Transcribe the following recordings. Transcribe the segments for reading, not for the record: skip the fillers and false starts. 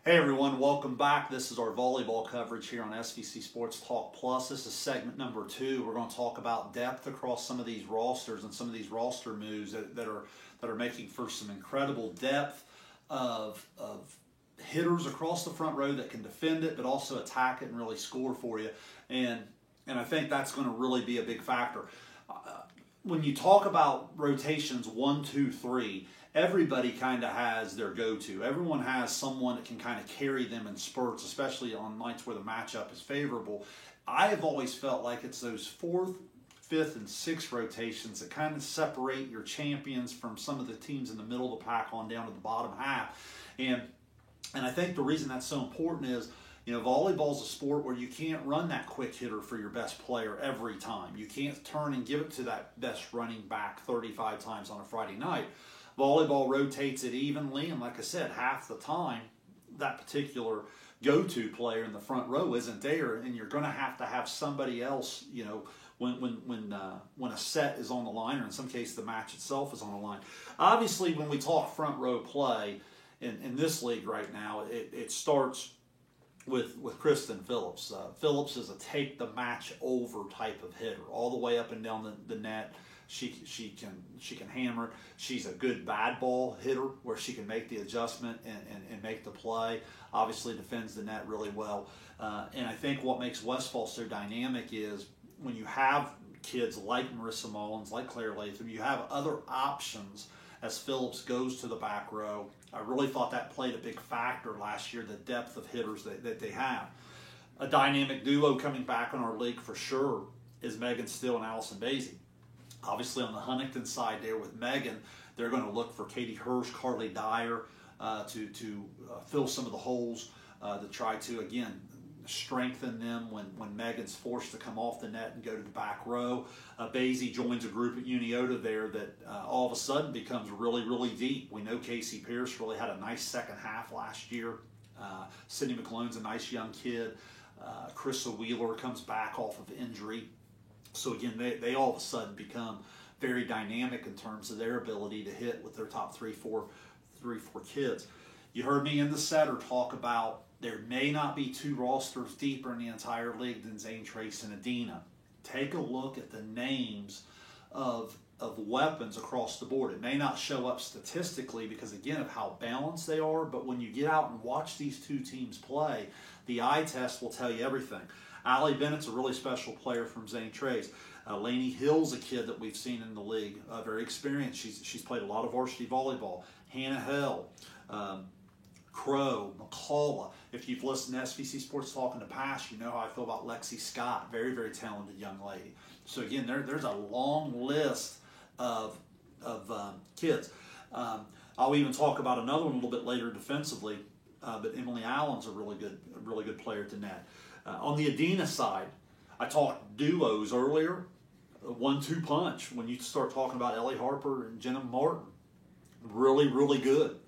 Hey everyone, welcome back. This is our volleyball coverage here on SVC Sports Talk Plus. This is segment number 2. We're going to talk about depth across some of these rosters and some of these roster moves that are making for some incredible depth of hitters across the front row that can defend it, but also attack it and really score for you. And I think that's going to really be a big factor. When you talk about rotations 1, 2, 3, everybody kind of has their go-to. Everyone has someone that can kind of carry them in spurts, especially on nights where the matchup is favorable. I have always felt like it's those 4th, 5th, and 6th rotations that kind of separate your champions from some of the teams in the middle of the pack on down to the bottom half. And I think the reason that's so important is, volleyball's a sport where you can't run that quick hitter for your best player every time. You can't turn and give it to that best running back 35 times on a Friday night. Volleyball rotates it evenly, and like I said, half the time, that particular go-to player in the front row isn't there, and you're going to have somebody else, when a set is on the line, or in some cases the match itself is on the line. Obviously, when we talk front row play in this league right now, it starts with Kristen Phillips. Phillips is a take the match over type of hitter, all the way up and down the net. She can hammer it. She's a good bad ball hitter where she can make the adjustment and make the play. Obviously defends the net really well. And I think what makes Westphal so dynamic is when you have kids like Marissa Mullins, like Claire Latham, you have other options as Phillips goes to the back row. I really thought that played a big factor last year, the depth of hitters that they have. A dynamic duo coming back in our league for sure is Megan Still and Allison Basie. Obviously on the Huntington side there with Megan, they're going to look for Katie Hirsch, Carly Dyer to fill some of the holes, to try to, again, strengthen them when Megan's forced to come off the net and go to the back row. Basie joins a group at Uniota there that all of a sudden becomes really, really deep. We know Casey Pierce really had a nice second half last year. Sydney McClone's a nice young kid. Krista Wheeler comes back off of injury. So again, they all of a sudden become very dynamic in terms of their ability to hit with their top 3-4 kids. You heard me in the setter talk about there may not be 2 rosters deeper in the entire league than Zane Trace and Adina. Take a look at the names of weapons across the board. It may not show up statistically because, again, of how balanced they are, but when you get out and watch these 2 teams play, the eye test will tell you everything. Allie Bennett's a really special player from Zane Trace. Lainey Hill's a kid that we've seen in the league, very experienced. She's played a lot of varsity volleyball. Hannah Hell, Crow, McCullough. If you've listened to SVC Sports Talk in the past, you know how I feel about Lexi Scott. Very, very talented young lady. So again, there's a long list of kids. I'll even talk about another one a little bit later defensively, but Emily Allen's a really good player at the net. On the Adina side, I talked duos earlier, 1-2 punch. When you start talking about Ellie Harper and Jenna Martin, really, really good.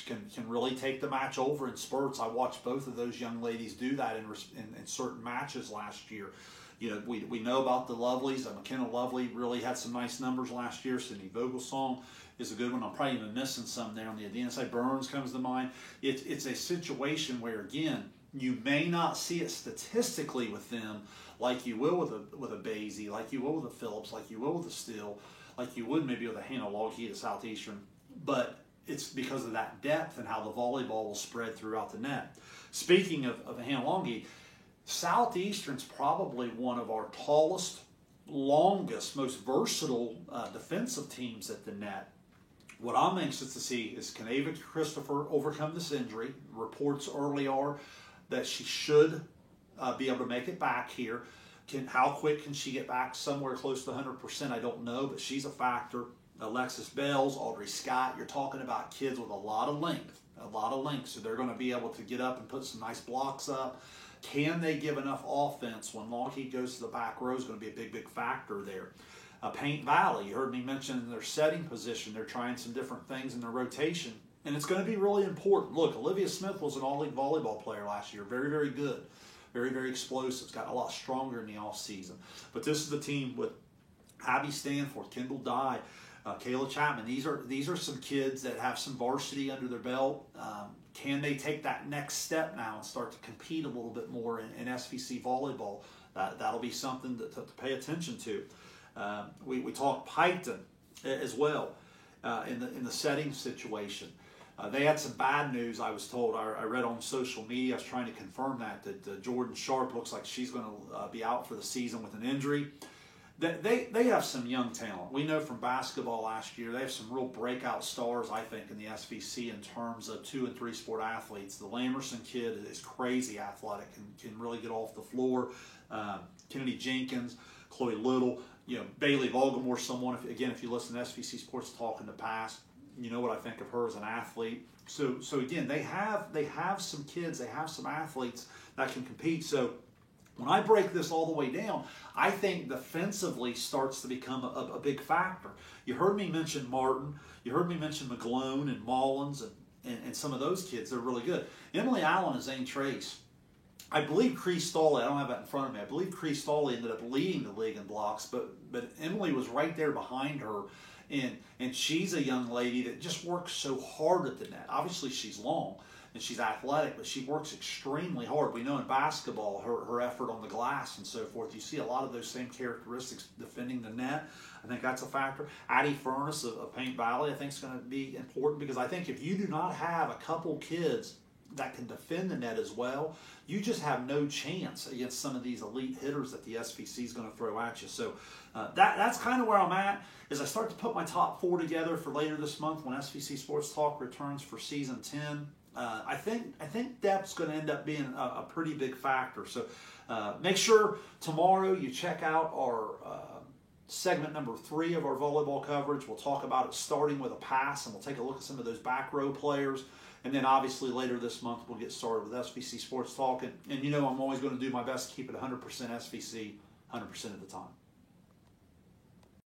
Can really take the match over in spurts. I watched both of those young ladies do that in certain matches last year. We know about the Lovelies. McKenna Lovely really had some nice numbers last year. Sydney Vogelsong is a good one. I'm probably even missing some there on the Adina side. Burns comes to mind. It's a situation where, again, you may not see it statistically with them like you will with a Basie, like you will with a Phillips, like you will with a Still, like you would maybe with a Hannah Longheat at Southeastern. But it's because of that depth and how the volleyball will spread throughout the net. Speaking of Hannah Longheat, Southeastern's probably one of our tallest, longest, most versatile defensive teams at the net. What I'm anxious to see is, can Ava Christopher overcome this injury? Reports early are that she should be able to make it back here. How quick can she get back? Somewhere close to 100%, I don't know, but she's a factor. Alexis Bells, Audrey Scott, you're talking about kids with a lot of length, so they're going to be able to get up and put some nice blocks up. Can they give enough offense when Longheat goes to the back row is going to be a big, big factor there. Paint Valley, you heard me mention their setting position. They're trying some different things in their rotation, and it's going to be really important. Look, Olivia Smith was an all-league volleyball player last year. Very, very good. Very, very explosive. Got a lot stronger in the offseason. But this is the team with Abby Stanford, Kendall Dye, Kayla Chapman. These are some kids that have some varsity under their belt. can they take that next step now and start to compete a little bit more in SVC volleyball? That'll be something to pay attention to. We talked Piketon as well in the setting situation. They had some bad news, I was told. I read on social media, I was trying to confirm that Jordan Sharp looks like she's going to be out for the season with an injury. They have some young talent. We know from basketball last year, they have some real breakout stars, I think, in the SVC in terms of 2- and 3-sport athletes. The Lamerson kid is crazy athletic and can really get off the floor. Kennedy Jenkins, Chloe Little, Bailey Volgamore, someone, if you listen to SVC Sports Talk in the past, you know what I think of her as an athlete. So again, they have some kids, they have some athletes that can compete. So when I break this all the way down, I think defensively starts to become a big factor. You heard me mention Martin. You heard me mention McGlone and Mullins and some of those kids. They're really good. Emily Allen and Zane Trace. I believe Cree-Stawley, I don't have that in front of me, I believe Cree-Stawley ended up leading the league in blocks, but Emily was right there behind her, and she's a young lady that just works so hard at the net. Obviously, she's long and she's athletic, but she works extremely hard. We know in basketball, her effort on the glass and so forth, you see a lot of those same characteristics defending the net. I think that's a factor. Addie Furness of Paint Valley, I think, is going to be important, because I think if you do not have a couple kids that can defend the net as well, you just have no chance against some of these elite hitters that the SVC is going to throw at you. So that's kind of where I'm at as I start to put my top 4 together for later this month when SVC Sports Talk returns for season 10. I think depth's going to end up being a pretty big factor. So make sure tomorrow you check out our segment number 3 of our volleyball coverage. We'll talk about it starting with a pass, and we'll take a look at some of those back row players. And then obviously later this month, we'll get started with SVC Sports Talk. And I'm always going to do my best to keep it 100% SVC 100% of the time.